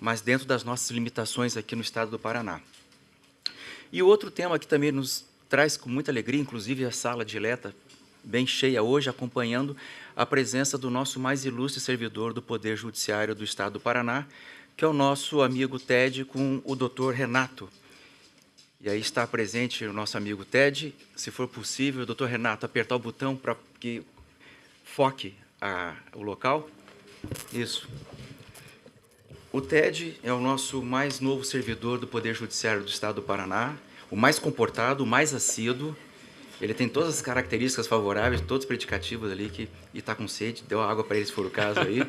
mas dentro das nossas limitações aqui no estado do Paraná. E outro tema que também nos traz com muita alegria, inclusive a sala dileta bem cheia hoje, acompanhando a presença do nosso mais ilustre servidor do Poder Judiciário do Estado do Paraná, que é o nosso amigo Ted, com o doutor Renato. E aí está presente o nosso amigo Ted. Se for possível, doutor Renato, apertar o botão para que foque o local. Isso. O Ted é o nosso mais novo servidor do Poder Judiciário do Estado do Paraná, o mais comportado, o mais assíduo. Ele tem todas as características favoráveis, todos os predicativos ali, e está com sede, deu água para ele se for o caso aí.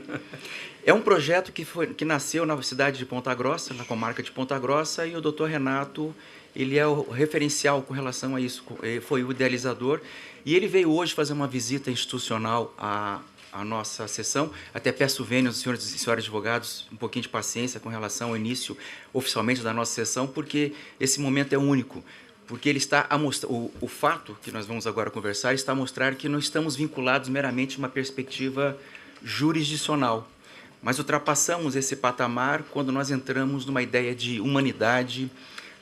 É um projeto que nasceu na cidade de Ponta Grossa, na comarca de Ponta Grossa, e o doutor Renato, ele é o referencial com relação a isso, ele foi o idealizador, e ele veio hoje fazer uma visita institucional à nossa sessão. Até peço vênia aos senhores e senhoras advogados um pouquinho de paciência com relação ao início oficialmente da nossa sessão, porque esse momento é único. Porque ele está a mostrar, o fato que nós vamos agora conversar está a mostrar que não estamos vinculados meramente a uma perspectiva jurisdicional, mas ultrapassamos esse patamar quando nós entramos numa ideia de humanidade,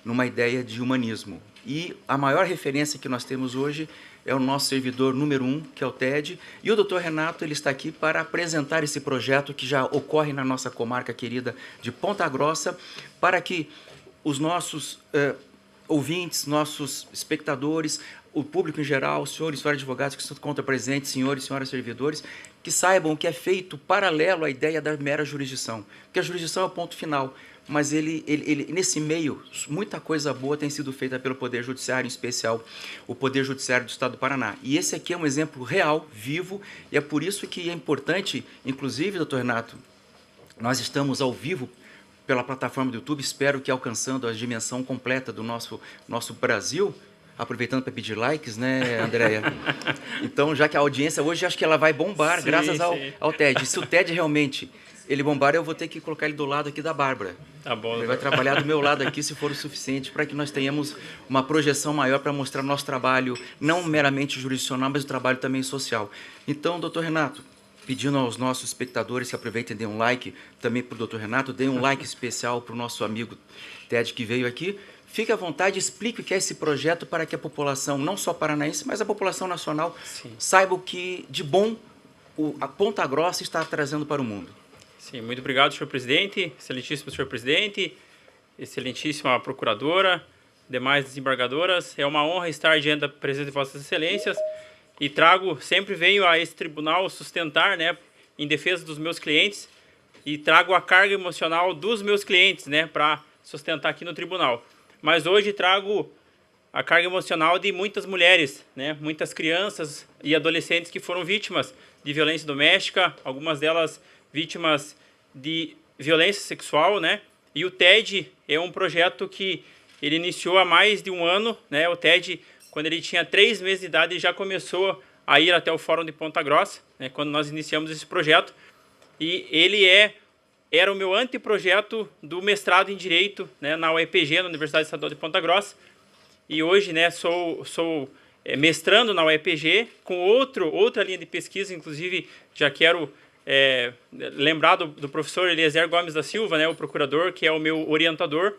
numa ideia de humanismo. E a maior referência que nós temos hoje é o nosso servidor número 1, que é o Ted, e o doutor Renato, ele está aqui para apresentar esse projeto que já ocorre na nossa comarca querida de Ponta Grossa, para que os nossos ouvintes, nossos espectadores, o público em geral, os senhores e senhoras advogados que estão contra presentes, senhores e senhoras servidores, que saibam que é feito paralelo à ideia da mera jurisdição, porque a jurisdição é o ponto final, mas nesse meio, muita coisa boa tem sido feita pelo Poder Judiciário, em especial o Poder Judiciário do Estado do Paraná. E esse aqui é um exemplo real, vivo, e é por isso que é importante, inclusive, doutor Renato, nós estamos ao vivo pela plataforma do YouTube, espero que alcançando a dimensão completa do nosso Brasil, aproveitando para pedir likes, né, Andréia? Então, já que a audiência hoje, acho que ela vai bombar, sim, graças ao Ted. Se o Ted realmente ele bombar, eu vou ter que colocar ele do lado aqui da Bárbara. Tá bom. Ele vai trabalhar do meu lado aqui, se for o suficiente, para que nós tenhamos uma projeção maior para mostrar nosso trabalho, não meramente jurisdicional, mas o trabalho também social. Então, doutor Renato, pedindo aos nossos espectadores que aproveitem e deem um like, também para o doutor Renato, deem um like especial para o nosso amigo Ted que veio aqui. Fique à vontade, explique o que é esse projeto para que a população, não só paranaense, mas a população nacional, sim, saiba o que de bom a Ponta Grossa está trazendo para o mundo. Sim, muito obrigado, senhor presidente, excelentíssimo senhor presidente, excelentíssima procuradora, demais desembargadoras. É uma honra estar diante da presença de vossas excelências. E sempre venho a esse tribunal sustentar, né, em defesa dos meus clientes, e trago a carga emocional dos meus clientes, né, para sustentar aqui no tribunal. Mas hoje trago a carga emocional de muitas mulheres, né, muitas crianças e adolescentes que foram vítimas de violência doméstica, algumas delas vítimas de violência sexual, né. E o TED é um projeto que ele iniciou há mais de um ano, né. O TED, quando ele tinha 3 meses de idade, ele já começou a ir até o Fórum de Ponta Grossa, né, quando nós iniciamos esse projeto. E ele era o meu anteprojeto do mestrado em Direito, né, na UEPG, na Universidade Estadual de Ponta Grossa. E hoje, né, sou mestrando na UEPG, com outra linha de pesquisa. Inclusive, já quero lembrar do professor Eliezer Gomes da Silva, né, o procurador, que é o meu orientador.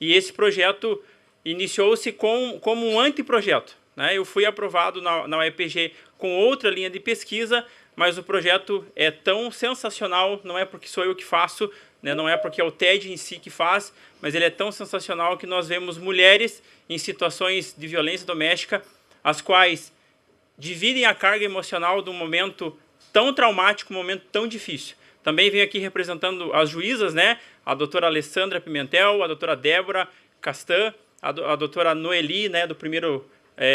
E esse projeto iniciou-se como um anteprojeto, né? Eu fui aprovado na UEPG com outra linha de pesquisa, mas o projeto é tão sensacional, não é porque sou eu que faço, né? Não é porque é o TED em si que faz, mas ele é tão sensacional que nós vemos mulheres em situações de violência doméstica, as quais dividem a carga emocional de um momento tão traumático, um momento tão difícil. Também venho aqui representando as juízas, né? A doutora Alessandra Pimentel, a doutora Débora Castan, a doutora Noeli, né,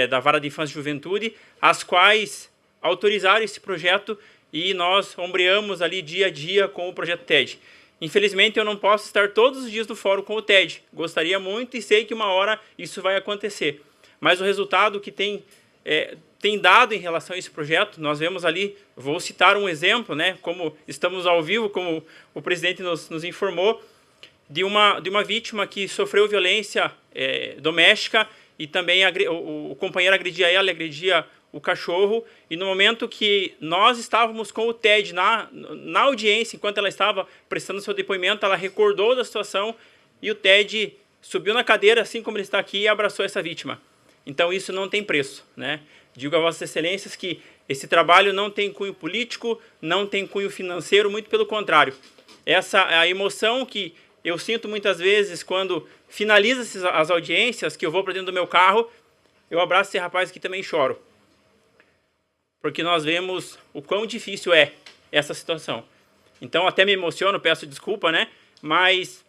da Vara de Infância e Juventude, as quais autorizaram esse projeto e nós ombreamos ali dia a dia com o projeto TED. Infelizmente, eu não posso estar todos os dias do fórum com o TED. Gostaria muito e sei que uma hora isso vai acontecer. Mas o resultado que tem dado em relação a esse projeto, nós vemos ali, vou citar um exemplo, né, como estamos ao vivo, como o presidente nos informou, de uma vítima que sofreu violência doméstica e também o companheiro agredia ela, agredia o cachorro, e no momento que nós estávamos com o TED na audiência, enquanto ela estava prestando seu depoimento, ela recordou da situação e o TED subiu na cadeira, assim como ele está aqui, e abraçou essa vítima. Então isso não tem preço, né? Digo a Vossas Excelências que esse trabalho não tem cunho político, não tem cunho financeiro, muito pelo contrário. Essa é a emoção que eu sinto muitas vezes quando finaliza as audiências, que eu vou para dentro do meu carro, eu abraço esse rapaz aqui também e choro. Porque nós vemos o quão difícil é essa situação. Então, até me emociono, peço desculpa, né? Mas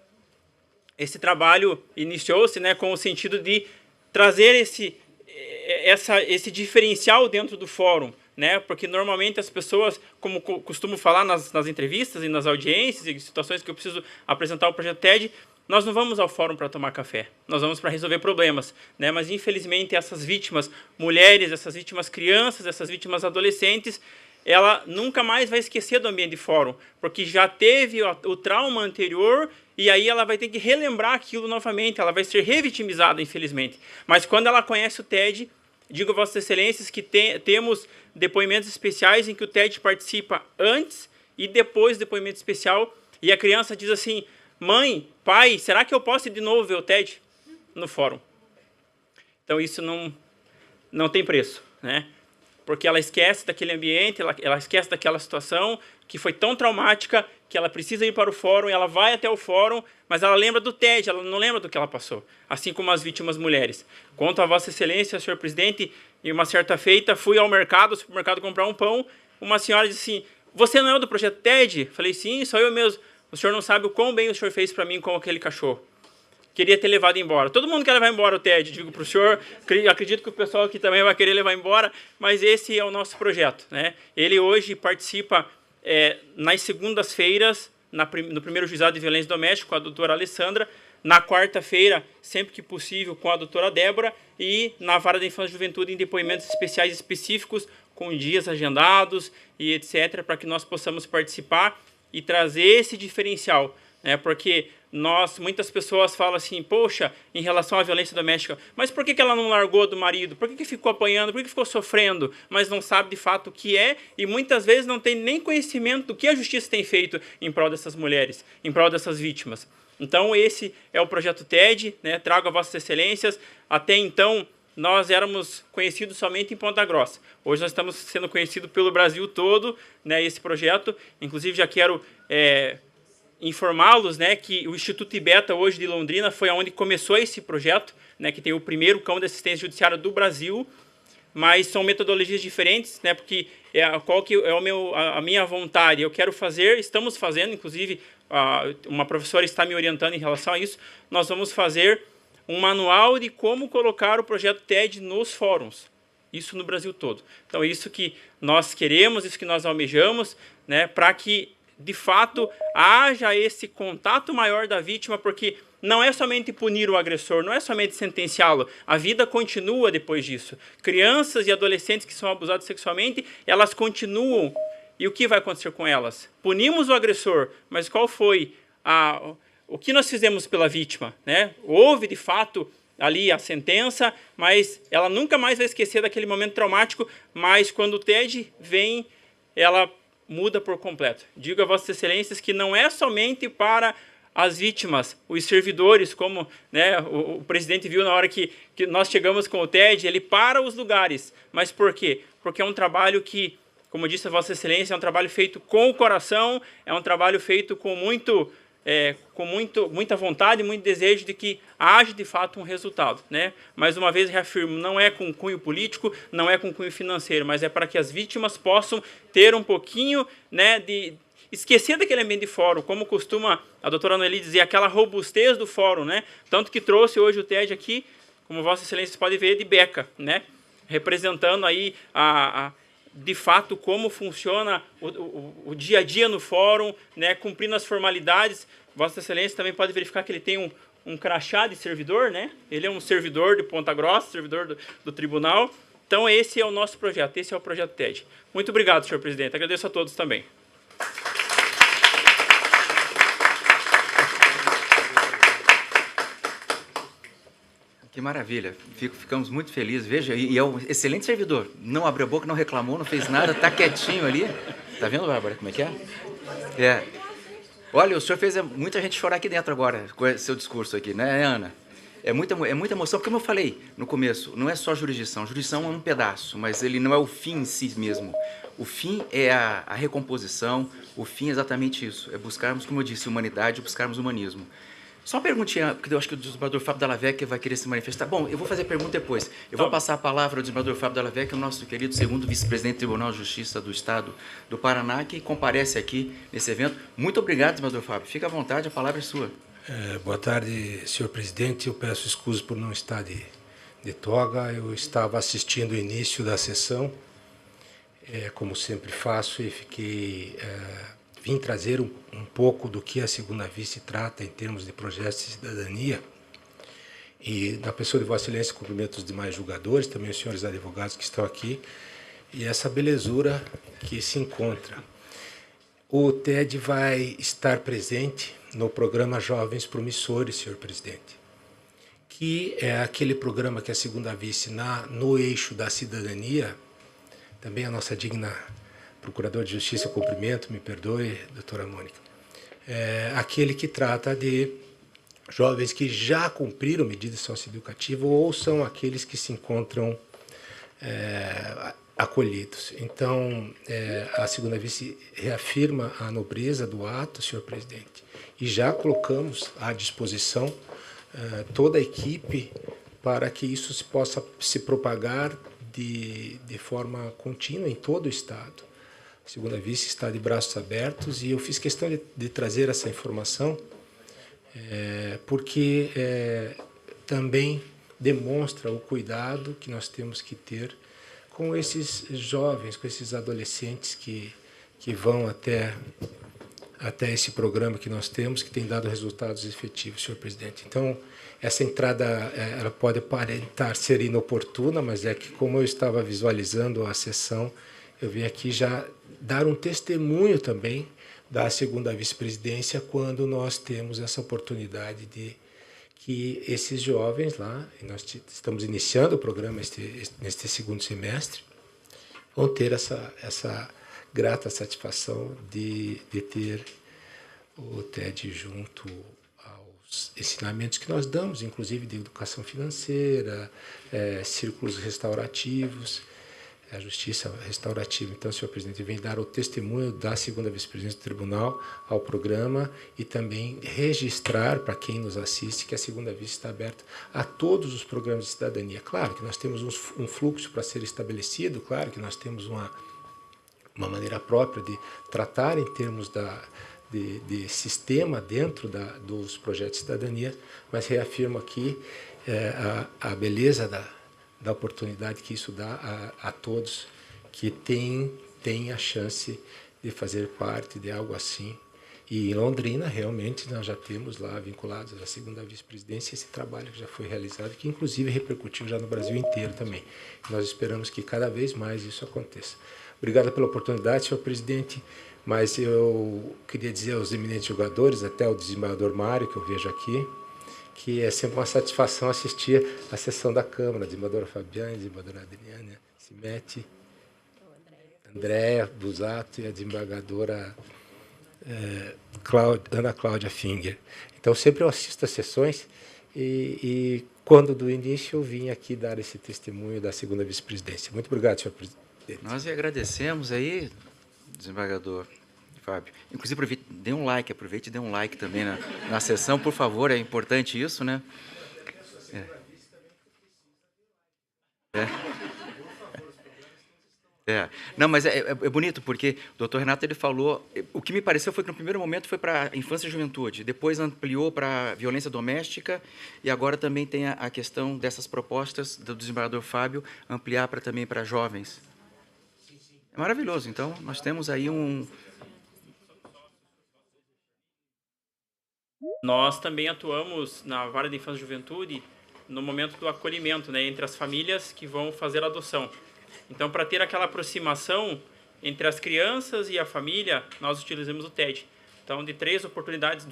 esse trabalho iniciou-se, né, com o sentido de trazer esse diferencial dentro do fórum, né? Porque normalmente as pessoas, como costumo falar nas entrevistas e nas audiências e situações que eu preciso apresentar o projeto TED, nós não vamos ao fórum para tomar café, nós vamos para resolver problemas, né? Mas infelizmente essas vítimas mulheres, essas vítimas crianças, essas vítimas adolescentes, ela nunca mais vai esquecer do ambiente de fórum, porque já teve o trauma anterior e aí ela vai ter que relembrar aquilo novamente, ela vai ser revitimizada, infelizmente. Mas quando ela conhece o TED, digo a Vossas Excelências que temos depoimentos especiais em que o TED participa antes e depois do depoimento especial, e a criança diz assim: mãe, pai, será que eu posso ir de novo ver o TED no fórum? Então isso não tem preço, né? Porque ela esquece daquele ambiente, ela esquece daquela situação que foi tão traumática que ela precisa ir para o fórum, ela vai até o fórum, mas ela lembra do TED, ela não lembra do que ela passou, assim como as vítimas mulheres. Quanto a Vossa Excelência, senhor presidente, em uma certa feita, fui ao supermercado comprar um pão, uma senhora disse assim: você não é do projeto TED? Falei: sim, sou eu mesmo. O senhor não sabe o quão bem o senhor fez para mim com aquele cachorro. Queria ter levado embora. Todo mundo quer levar embora o TED, digo para o senhor. Acredito que o pessoal aqui também vai querer levar embora, mas esse é o nosso projeto, né? Ele hoje participa nas segundas-feiras, no primeiro juizado de violência doméstica com a doutora Alessandra, na quarta-feira, sempre que possível, com a doutora Débora, e na vara da infância e juventude em depoimentos especiais específicos, com dias agendados e etc., para que nós possamos participar e trazer esse diferencial, né? Porque muitas pessoas falam assim: poxa, em relação à violência doméstica, mas por que ela não largou do marido? Por que ficou apanhando? Por que ficou sofrendo? Mas não sabe de fato o que é e muitas vezes não tem nem conhecimento do que a justiça tem feito em prol dessas mulheres, em prol dessas vítimas. Então esse é o projeto TED, né? Trago a Vossas Excelências. Até então nós éramos conhecidos somente em Ponta Grossa. Hoje nós estamos sendo conhecidos pelo Brasil todo, né? Esse projeto, inclusive já quero informá-los, né, que o Instituto Ibeta, hoje de Londrina, foi onde começou esse projeto, né, que tem o primeiro cão de assistência judiciária do Brasil, mas são metodologias diferentes, né, porque qual que é a minha vontade? Eu quero fazer, estamos fazendo, inclusive uma professora está me orientando em relação a isso, nós vamos fazer um manual de como colocar o projeto TED nos fóruns, isso no Brasil todo. Então, isso que nós queremos, isso que nós almejamos, né, para que de fato haja esse contato maior da vítima, porque não é somente punir o agressor, não é somente sentenciá-lo, a vida continua depois disso. Crianças e adolescentes que são abusados sexualmente, elas continuam, e o que vai acontecer com elas? Punimos o agressor, mas qual foi o que nós fizemos pela vítima, né? Houve de fato ali a sentença, mas ela nunca mais vai esquecer daquele momento traumático, mas quando o TED vem, ela muda por completo. Digo a Vossas Excelências que não é somente para as vítimas, os servidores, como, né, o presidente viu na hora que nós chegamos com o TED, ele para os lugares. Mas por quê? Porque é um trabalho que, como disse a Vossa Excelência, é um trabalho feito com o coração, é um trabalho feito com muita vontade, muito desejo de que haja de fato um resultado, né? Mais uma vez reafirmo, não é com cunho político, não é com cunho financeiro, mas é para que as vítimas possam ter um pouquinho, né, de esquecer daquele ambiente de fórum, como costuma a doutora Noeli dizer, aquela robustez do fórum, né? Tanto que trouxe hoje o TED aqui, como Vossa Excelência pode ver, de beca, né? Representando aí de fato como funciona o dia a dia no fórum, né, cumprindo as formalidades. Vossa Excelência também pode verificar que ele tem um crachá de servidor, né? Ele é um servidor de Ponta Grossa, servidor do tribunal. Então esse é o nosso projeto, esse é o projeto TED. Muito obrigado, senhor presidente. Agradeço a todos também. Que maravilha, ficamos muito felizes. Veja, e é um excelente servidor. Não abriu a boca, não reclamou, não fez nada, está quietinho ali. Tá vendo, Bárbara, como é que é? É. Olha, o senhor fez muita gente chorar aqui dentro agora, com esse seu discurso aqui, né, Ana? É muita emoção, porque como eu falei no começo, não é só jurisdição. Jurisdição é um pedaço, mas ele não é o fim em si mesmo. O fim é a recomposição, o fim é exatamente isso. É buscarmos, como eu disse, humanidade, buscarmos humanismo. Só uma perguntinha, porque eu acho que o desembargador Fábio Della Vecchia vai querer se manifestar. Bom, eu vou fazer a pergunta depois. Eu vou passar a palavra ao desembargador Fábio Della Vecchia, o nosso querido segundo vice-presidente do Tribunal de Justiça do Estado do Paraná, que comparece aqui nesse evento. Muito obrigado, desembargador Fábio. Fica à vontade, a palavra é sua. Boa tarde, senhor presidente. Eu peço desculpas por não estar de toga. Eu estava assistindo o início da sessão, como sempre faço, e vim trazer um pouco do que a segunda vice trata em termos de projetos de cidadania. E, na pessoa de Vossa Excelência, cumprimento os demais julgadores, também os senhores advogados que estão aqui, e essa belezura que se encontra. O TED vai estar presente no programa Jovens Promissores, senhor presidente, que é aquele programa que a segunda vice, no eixo da cidadania, também a nossa digna procuradora de justiça, cumprimento, me perdoe, doutora Mônica, aquele que trata de jovens que já cumpriram medida socioeducativa ou são aqueles que se encontram acolhidos. Então, a segunda vice reafirma a nobreza do ato, senhor presidente, e já colocamos à disposição toda a equipe para que isso se possa se propagar de forma contínua em todo o Estado. A segunda vice está de braços abertos e eu fiz questão de trazer essa informação porque também demonstra o cuidado que nós temos que ter com esses jovens, com esses adolescentes que vão até esse programa que nós temos, que tem dado resultados efetivos, senhor presidente. Então, essa entrada ela pode aparentar ser inoportuna, mas é que, como eu estava visualizando a sessão, eu vim aqui já dar um testemunho também da segunda vice-presidência quando nós temos essa oportunidade de que esses jovens lá, e nós estamos iniciando o programa neste segundo semestre, vão ter essa grata satisfação de ter o TED junto aos ensinamentos que nós damos, inclusive de educação financeira, círculos restaurativos, a justiça restaurativa. Então, senhor presidente, vem dar o testemunho da segunda vice-presidência do tribunal ao programa e também registrar para quem nos assiste que a segunda vice está aberta a todos os programas de cidadania. Claro que nós temos um fluxo para ser estabelecido, claro que nós temos uma maneira própria de tratar em termos de sistema dentro dos projetos de cidadania, mas reafirmo aqui a beleza da oportunidade que isso dá a todos que têm a chance de fazer parte de algo assim. E em Londrina, realmente, nós já temos lá vinculados à segunda vice-presidência esse trabalho que já foi realizado, que inclusive repercutiu já no Brasil inteiro também. Nós esperamos que cada vez mais isso aconteça. Obrigado pela oportunidade, senhor presidente, mas eu queria dizer aos eminentes jogadores, até o desembargador Mário, que eu vejo aqui, que é sempre uma satisfação assistir a sessão da Câmara, a desembargadora Fabiane, a desembargadora Adriana Cimete, Andréa Busato e a desembargadora Ana Cláudia Finger. Então, sempre eu assisto às sessões e quando do início eu vim aqui dar esse testemunho da segunda vice-presidência. Muito obrigado, senhor presidente. Nós agradecemos aí, desembargador Fábio. Inclusive, dê um like, aproveite e dê um like também na sessão, por favor, é importante isso, né? Não, mas é bonito, porque o doutor Renato ele falou, o que me pareceu foi que no primeiro momento foi para a infância e juventude, depois ampliou para a violência doméstica e agora também tem a questão dessas propostas do desembargador Fábio ampliar também para jovens. É maravilhoso, então nós temos aí Nós também atuamos na Vara de Infância e Juventude no momento do acolhimento, né, entre as famílias que vão fazer a adoção. Então, para ter aquela aproximação entre as crianças e a família, nós utilizamos o TED. Então, de 2 oportunidades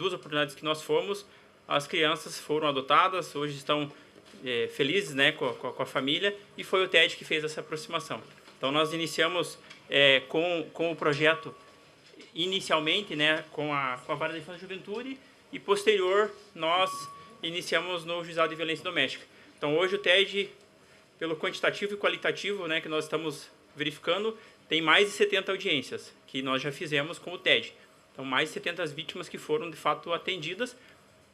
que nós fomos, as crianças foram adotadas, hoje estão felizes, né, com a família, e foi o TED que fez essa aproximação. Então, nós iniciamos com o projeto inicialmente, né, com a Vara da Infância e Juventude, e posterior nós iniciamos no Juizado de Violência Doméstica. Então, hoje o TED, pelo quantitativo e qualitativo, né, que nós estamos verificando, tem mais de 70 audiências que nós já fizemos com o TED. Então, mais de 70 vítimas que foram, de fato, atendidas,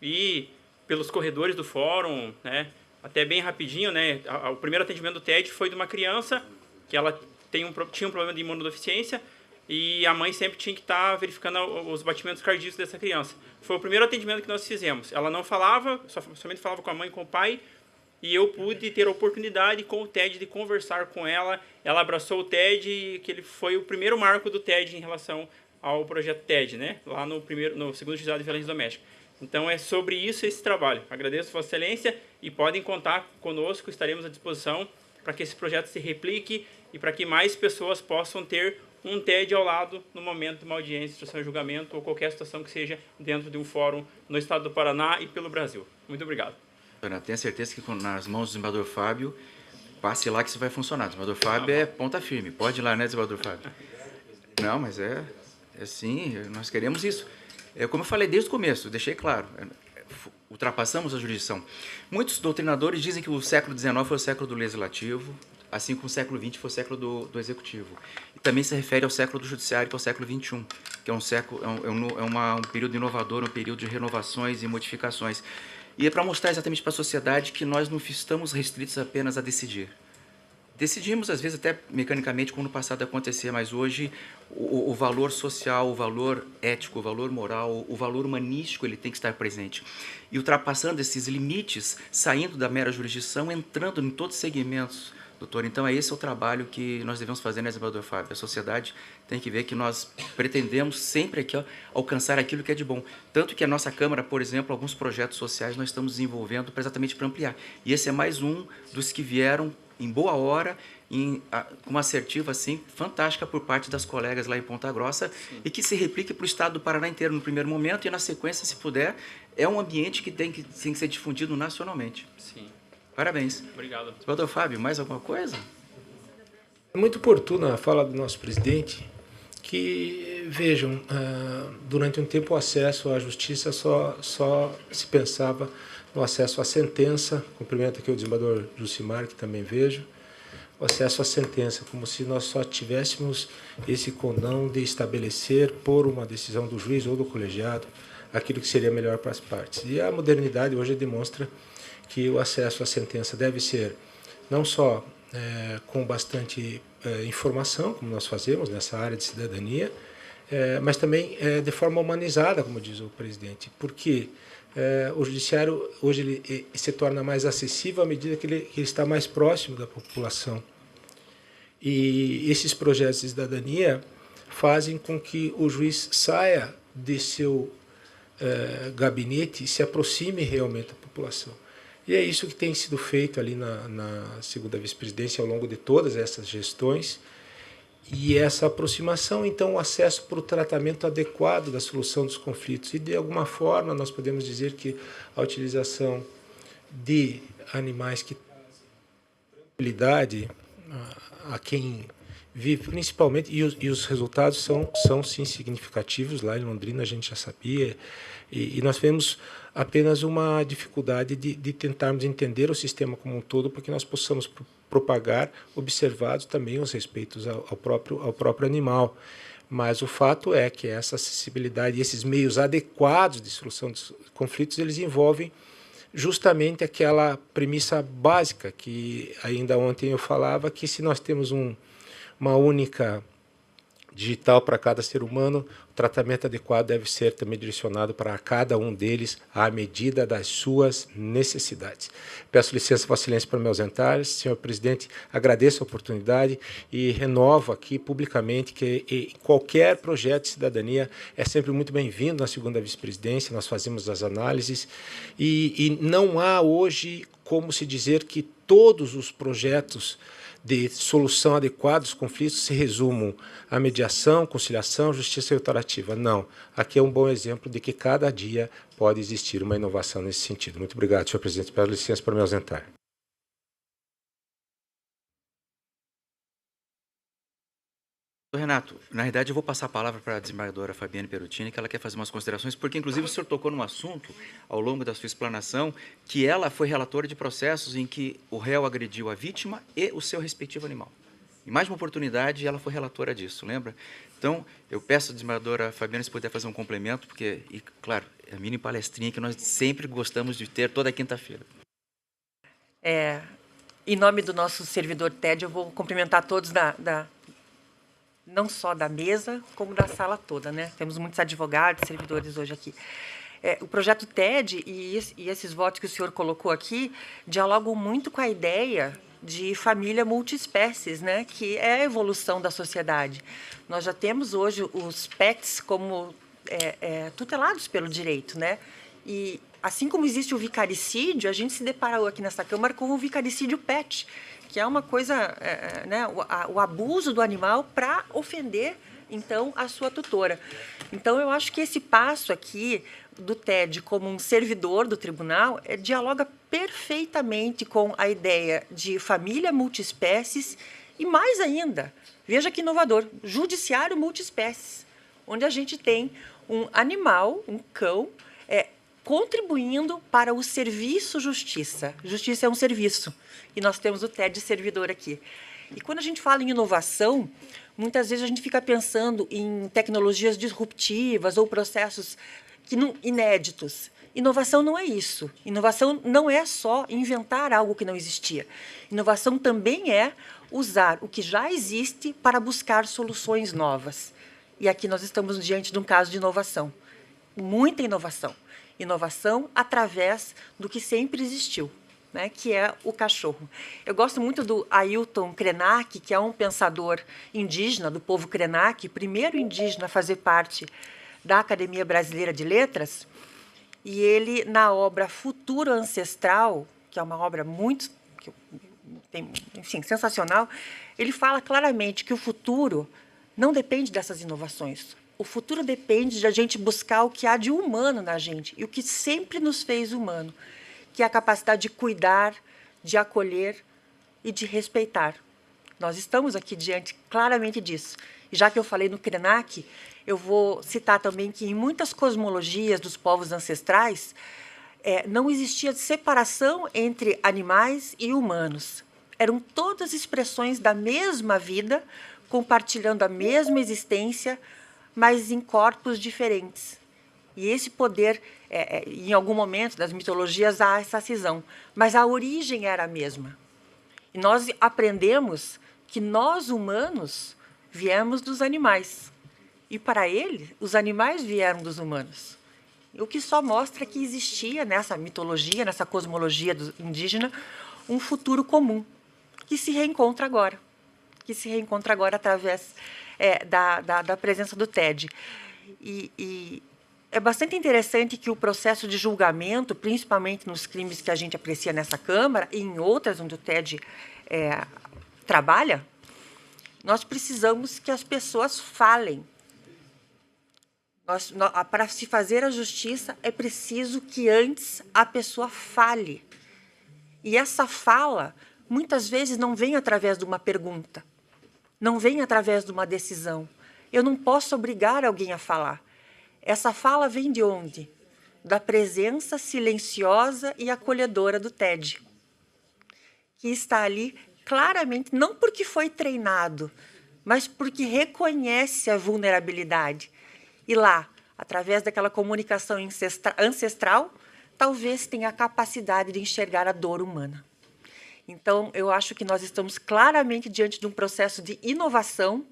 e pelos corredores do fórum, né, até bem rapidinho, né, o primeiro atendimento do TED foi de uma criança que ela tinha um problema de imunodeficiência, e a mãe sempre tinha que estar verificando os batimentos cardíacos dessa criança. Foi o primeiro atendimento que nós fizemos. Ela não falava, somente falava com a mãe e com o pai, e eu pude ter a oportunidade com o TED de conversar com ela. Ela abraçou o TED, e que ele foi o primeiro marco do TED em relação ao projeto TED, né? Lá no segundo Juizado de Violência Doméstica. Então é sobre isso esse trabalho. Agradeço Vossa Excelência e podem contar conosco, estaremos à disposição para que esse projeto se replique e para que mais pessoas possam ter um TED ao lado no momento de uma audiência, instrução e julgamento ou qualquer situação que seja dentro de um fórum no estado do Paraná e pelo Brasil. Muito obrigado. Tenho certeza que nas mãos do desembargador Fábio, passe lá que isso vai funcionar. O desembargador Fábio é ponta firme. Pode ir lá, né, desembargador Fábio? Não, mas é sim, nós queremos isso. Como eu falei desde o começo, deixei claro, ultrapassamos a jurisdição. Muitos doutrinadores dizem que o século XIX foi o século do legislativo, assim como o século XX foi o século do executivo. E também se refere ao século do judiciário, que é o século XXI, que é um período inovador, um período de renovações e modificações. E é para mostrar exatamente para a sociedade que nós não estamos restritos apenas a decidir. Decidimos, às vezes, até mecanicamente, como no passado acontecia, mas hoje o valor social, o valor ético, o valor moral, o valor humanístico, ele tem que estar presente. E ultrapassando esses limites, saindo da mera jurisdição, entrando em todos os segmentos, doutor. Então, esse é o trabalho que nós devemos fazer, né, desembargador Fábio? A sociedade tem que ver que nós pretendemos sempre aqui, alcançar aquilo que é de bom. Tanto que a nossa Câmara, por exemplo, alguns projetos sociais nós estamos desenvolvendo exatamente para ampliar. E esse é mais um dos que vieram em boa hora, com uma assertiva assim, fantástica por parte das colegas lá em Ponta Grossa. Sim. E que se replique para o estado do Paraná inteiro no primeiro momento e, na sequência, se puder, é um ambiente que tem que ser difundido nacionalmente. Sim. Parabéns. Obrigado. Doutor Fábio, mais alguma coisa? É muito oportuna a fala do nosso presidente, que, vejam, durante um tempo o acesso à justiça só se pensava no acesso à sentença. Cumprimento aqui o desembargador Jucimar, que também vejo, o acesso à sentença, como se nós só tivéssemos esse condão de estabelecer, por uma decisão do juiz ou do colegiado, aquilo que seria melhor para as partes. E a modernidade hoje demonstra que o acesso à sentença deve ser não só com bastante informação, como nós fazemos nessa área de cidadania, mas também de forma humanizada, como diz o presidente, porque o judiciário hoje ele se torna mais acessível à medida que ele está mais próximo da população. E esses projetos de cidadania fazem com que o juiz saia de seu gabinete e se aproxime realmente da população. E é isso que tem sido feito ali na segunda vice-presidência ao longo de todas essas gestões. E essa aproximação, então, o acesso para o tratamento adequado da solução dos conflitos. E, de alguma forma, nós podemos dizer que a utilização de animais que trazem tranquilidade a quem vive, principalmente, e os resultados são sim significativos. Lá em Londrina a gente já sabia, e nós vemos apenas uma dificuldade de tentarmos entender o sistema como um todo, para que nós possamos propagar, observados também os respeitos ao próprio animal. Mas o fato é que essa acessibilidade e esses meios adequados de solução dos conflitos, eles envolvem justamente aquela premissa básica que ainda ontem eu falava, que se nós temos uma única digital para cada ser humano, o tratamento adequado deve ser também direcionado para cada um deles à medida das suas necessidades. Peço licença, Vossa Excelência, para me ausentar. Senhor presidente, agradeço a oportunidade e renovo aqui publicamente que qualquer projeto de cidadania é sempre muito bem-vindo na segunda vice-presidência. Nós fazemos as análises e não há hoje como se dizer que todos os projetos de solução adequada dos conflitos se resumam à mediação, conciliação, justiça restaurativa. Não. Aqui é um bom exemplo de que cada dia pode existir uma inovação nesse sentido. Muito obrigado, senhor presidente, pela licença para me ausentar. Renato, na verdade eu vou passar a palavra para a desembargadora Fabiane Perutini, que ela quer fazer umas considerações, porque inclusive o senhor tocou num assunto ao longo da sua explanação, que ela foi relatora de processos em que o réu agrediu a vítima e o seu respectivo animal. Em mais uma oportunidade, ela foi relatora disso, lembra? Então, eu peço à desembargadora Fabiane se puder fazer um complemento, porque, e, claro, é a mini palestrinha que nós sempre gostamos de ter toda quinta-feira. Em nome do nosso servidor TED, eu vou cumprimentar todos não só da mesa, como da sala toda, né? Temos muitos advogados, servidores hoje aqui. O projeto TED e esses votos que o senhor colocou aqui dialogam muito com a ideia de família multiespécies, né? Que é a evolução da sociedade. Nós já temos hoje os pets como tutelados pelo direito, né? E assim como existe o vicaricídio, a gente se deparou aqui nessa Câmara com o vicaricídio pet, que é uma coisa, né, o abuso do animal para ofender, então, a sua tutora. Então, eu acho que esse passo aqui do TED como um servidor do tribunal dialoga perfeitamente com a ideia de família multiespécies e, mais ainda, veja que inovador, judiciário multiespécies, onde a gente tem um animal, um cão, contribuindo para o serviço justiça. Justiça é um serviço. E nós temos o TED servidor aqui. E quando a gente fala em inovação, muitas vezes a gente fica pensando em tecnologias disruptivas ou processos inéditos. Inovação não é isso. Inovação não é só inventar algo que não existia. Inovação também é usar o que já existe para buscar soluções novas. E aqui nós estamos diante de um caso de inovação. Muita inovação. Inovação através do que sempre existiu, né, que é o cachorro. Eu gosto muito do Ailton Krenak, que é um pensador indígena, do povo Krenak, primeiro indígena a fazer parte da Academia Brasileira de Letras, e ele, na obra Futuro Ancestral, que é uma obra muito, enfim, sensacional, ele fala claramente que o futuro não depende dessas inovações. O futuro depende de a gente buscar o que há de humano na gente e o que sempre nos fez humano, que é a capacidade de cuidar, de acolher e de respeitar. Nós estamos aqui diante claramente disso. E já que eu falei no Krenak, eu vou citar também que em muitas cosmologias dos povos ancestrais não existia separação entre animais e humanos. Eram todas expressões da mesma vida, compartilhando a mesma existência, mas em corpos diferentes. E esse poder, em algum momento das mitologias, há essa cisão. Mas a origem era a mesma. E nós aprendemos que nós, humanos, viemos dos animais. E, para ele, os animais vieram dos humanos. O que só mostra que existia nessa mitologia, nessa cosmologia indígena, um futuro comum, que se reencontra agora. Que se reencontra agora através da presença do TED. E é bastante interessante que o processo de julgamento, principalmente nos crimes que a gente aprecia nessa Câmara e em outras onde o TED trabalha, nós precisamos que as pessoas falem. Para se fazer a justiça, é preciso que antes a pessoa fale. E essa fala, muitas vezes, não vem através de uma pergunta. Não vem através de uma decisão. Eu não posso obrigar alguém a falar. Essa fala vem de onde? Da presença silenciosa e acolhedora do TED, que está ali claramente, não porque foi treinado, mas porque reconhece a vulnerabilidade. E lá, através daquela comunicação ancestral, talvez tenha a capacidade de enxergar a dor humana. Então, eu acho que nós estamos claramente diante de um processo de inovação,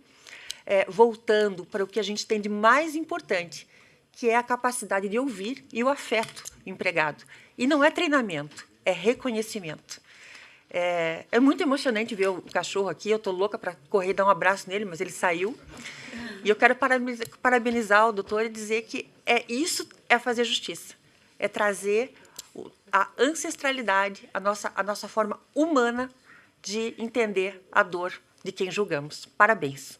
voltando para o que a gente tem de mais importante, que é a capacidade de ouvir e o afeto empregado. E não é treinamento, é reconhecimento. É muito emocionante ver o cachorro aqui, eu estou louca para correr e dar um abraço nele, mas ele saiu. E eu quero parabenizar o doutor e dizer que isso é fazer justiça, é trazer a ancestralidade, a nossa forma humana de entender a dor de quem julgamos. Parabéns.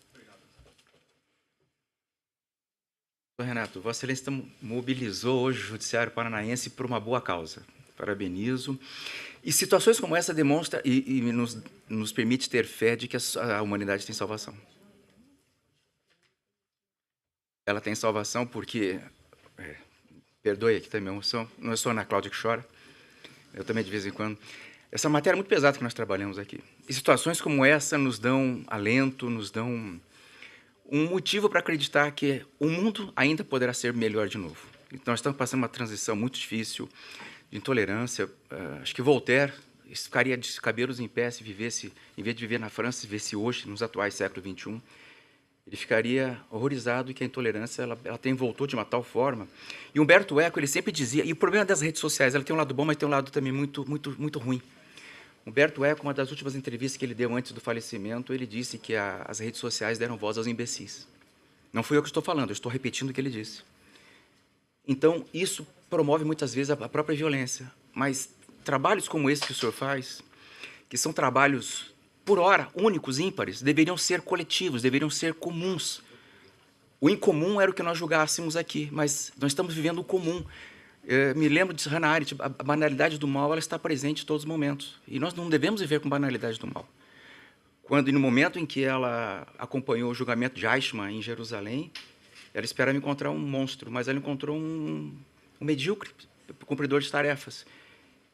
Renato, Vossa Excelência mobilizou hoje o Judiciário Paranaense por uma boa causa. Parabenizo. E situações como essa demonstram e nos permite ter fé de que a humanidade tem salvação. Ela tem salvação porque, perdoe aqui também a emoção, não é só a Ana Cláudia que chora, eu também de vez em quando. Essa matéria é muito pesada que nós trabalhamos aqui. E situações como essa nos dão alento, nos dão um motivo para acreditar que o mundo ainda poderá ser melhor de novo. Então, nós estamos passando uma transição muito difícil, de intolerância. Acho que Voltaire ficaria de cabelos em pé se vivesse, em vez de viver na França, se vivesse hoje, nos atuais século XXI. Ele ficaria horrorizado e que a intolerância ela tem voltou de uma tal forma. E Humberto Eco ele sempre dizia, e o problema das redes sociais, ela tem um lado bom, mas tem um lado também muito ruim. Humberto Eco, uma das últimas entrevistas que ele deu antes do falecimento, ele disse que as redes sociais deram voz aos imbecis. Não fui eu que estou falando, eu estou repetindo o que ele disse. Então, isso promove muitas vezes a própria violência. Mas trabalhos como esse que o senhor faz, que são trabalhos, por hora, únicos, ímpares, deveriam ser coletivos, deveriam ser comuns. O incomum era o que nós julgássemos aqui, mas nós estamos vivendo o comum. Me lembro de Hannah Arendt, a banalidade do mal ela está presente em todos os momentos. E nós não devemos viver com banalidade do mal. Quando, no momento em que ela acompanhou o julgamento de Eichmann em Jerusalém, ela esperava encontrar um monstro, mas ela encontrou um medíocre, cumpridor de tarefas.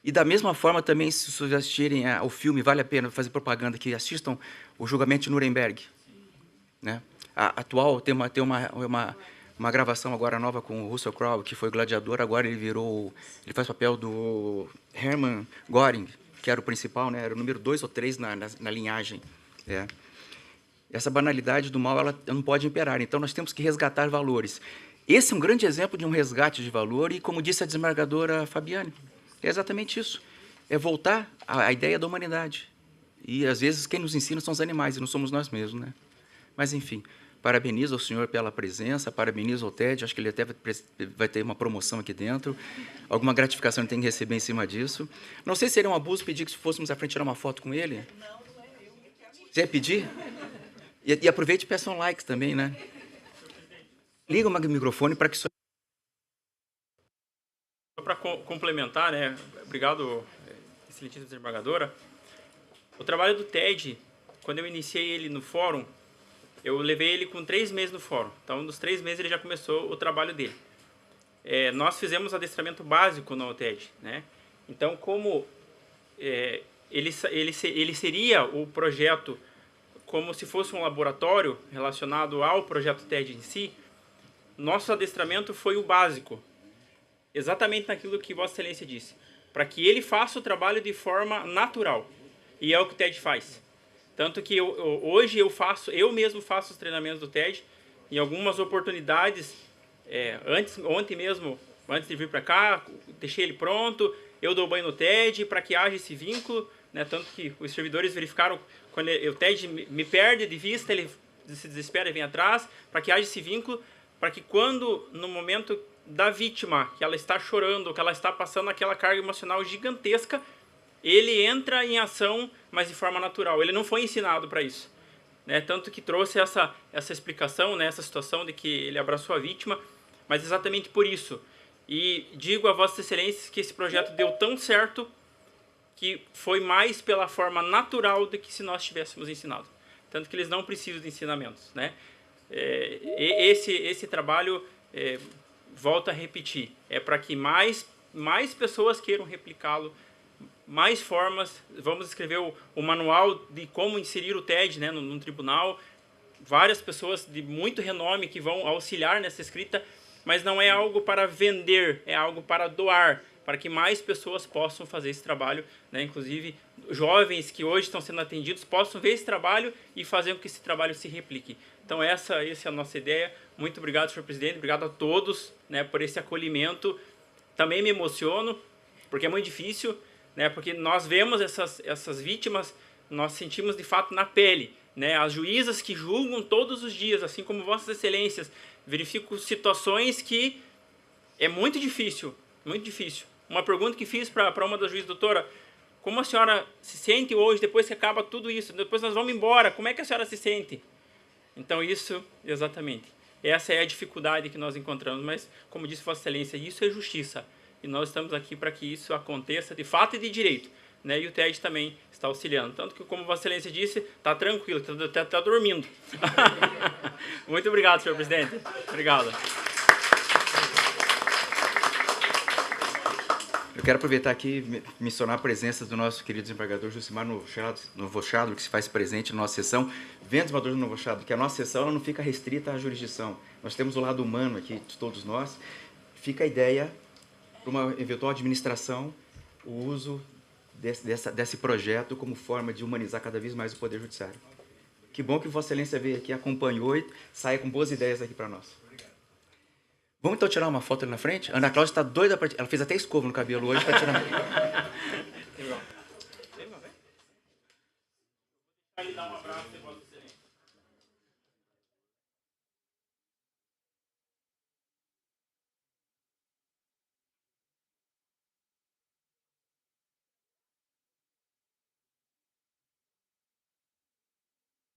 E, da mesma forma, também, se vocês assistirem ao filme, vale a pena fazer propaganda, que assistam o julgamento de Nuremberg. Né? A atual tem uma gravação agora nova com o Russell Crowe, que foi gladiador, agora ele faz papel do Hermann Göring, que era o principal, né? Era o número 2 ou 3 na linhagem. Essa banalidade do mal ela não pode imperar, então nós temos que resgatar valores. Esse é um grande exemplo de um resgate de valor e, como disse a desembargadora Fabiane, é exatamente isso, é voltar à ideia da humanidade. E, às vezes, quem nos ensina são os animais e não somos nós mesmos. Né? Mas, enfim, parabenizo ao senhor pela presença, parabenizo ao TED, acho que ele até vai ter uma promoção aqui dentro, alguma gratificação ele tem que receber em cima disso. Não sei se seria um abuso pedir que se fôssemos à frente tirar uma foto com ele. Não é eu. Você ia pedir? E aproveite e peça um like também, né? Liga o microfone para que... Só para complementar, né? Obrigado, excelentíssima desembargadora. O trabalho do TED, quando eu iniciei ele no fórum, eu levei ele com 3 meses no fórum. Então, nos 3 meses ele já começou o trabalho dele. Nós fizemos adestramento básico no TED, né? Então, como ele seria o projeto como se fosse um laboratório relacionado ao projeto TED em si, nosso adestramento foi o básico, exatamente naquilo que Vossa Excelência disse, para que ele faça o trabalho de forma natural, e é o que o TED faz. Tanto que hoje eu mesmo faço os treinamentos do TED, em algumas oportunidades, ontem mesmo, antes de vir para cá, deixei ele pronto, eu dou banho no TED para que haja esse vínculo, né? Tanto que os servidores verificaram, quando o TED me perde de vista, ele se desespera e vem atrás, para que haja esse vínculo, para que quando, no momento da vítima, que ela está chorando, que ela está passando aquela carga emocional gigantesca, ele entra em ação, mas de forma natural. Ele não foi ensinado para isso. Né? Tanto que trouxe essa explicação, né? Essa situação de que ele abraçou a vítima, mas exatamente por isso. E digo a Vossas Excelências que esse projeto deu tão certo que foi mais pela forma natural do que se nós tivéssemos ensinado. Tanto que eles não precisam de ensinamentos. Né? Esse trabalho, volto a repetir, é para que mais pessoas queiram replicá-lo, mais formas. Vamos escrever o manual de como inserir o TED, né, no tribunal. Várias pessoas de muito renome que vão auxiliar nessa escrita, mas não é algo para vender, é algo para doar, para que mais pessoas possam fazer esse trabalho, né? Inclusive jovens que hoje estão sendo atendidos possam ver esse trabalho e fazer com que esse trabalho se replique. Então essa é a nossa ideia. Muito obrigado, senhor presidente, obrigado a todos, né, por esse acolhimento. Também me emociono, porque é muito difícil, né, porque nós vemos essas vítimas, nós sentimos de fato na pele, né, as juízas que julgam todos os dias, assim como Vossas Excelências, verifico situações que é muito difícil, muito difícil. Uma pergunta que fiz para uma das juízes, doutora, como a senhora se sente hoje, depois que acaba tudo isso? Depois nós vamos embora, como é que a senhora se sente? Então, isso, exatamente. Essa é a dificuldade que nós encontramos, mas, como disse Vossa Excelência, isso é justiça. E nós estamos aqui para que isso aconteça de fato e de direito. Né? E o TED também está auxiliando. Tanto que, como Vossa Excelência disse, está tranquilo, está dormindo. Muito obrigado, senhor presidente. Obrigado. Eu quero aproveitar aqui e mencionar a presença do nosso querido desembargador Jucimar Novochado, que se faz presente na nossa sessão. Vendo, desembargador Novochado, que a nossa sessão ela não fica restrita à jurisdição. Nós temos o lado humano aqui de todos nós. Fica a ideia, para uma eventual administração, o uso desse projeto como forma de humanizar cada vez mais o Poder Judiciário. Que bom que Vossa Excelência veio aqui, acompanhou e saia com boas ideias aqui para nós. Vamos então tirar uma foto ali na frente? A Ana Cláudia está doida para... Ela fez até escova no cabelo hoje para tirar.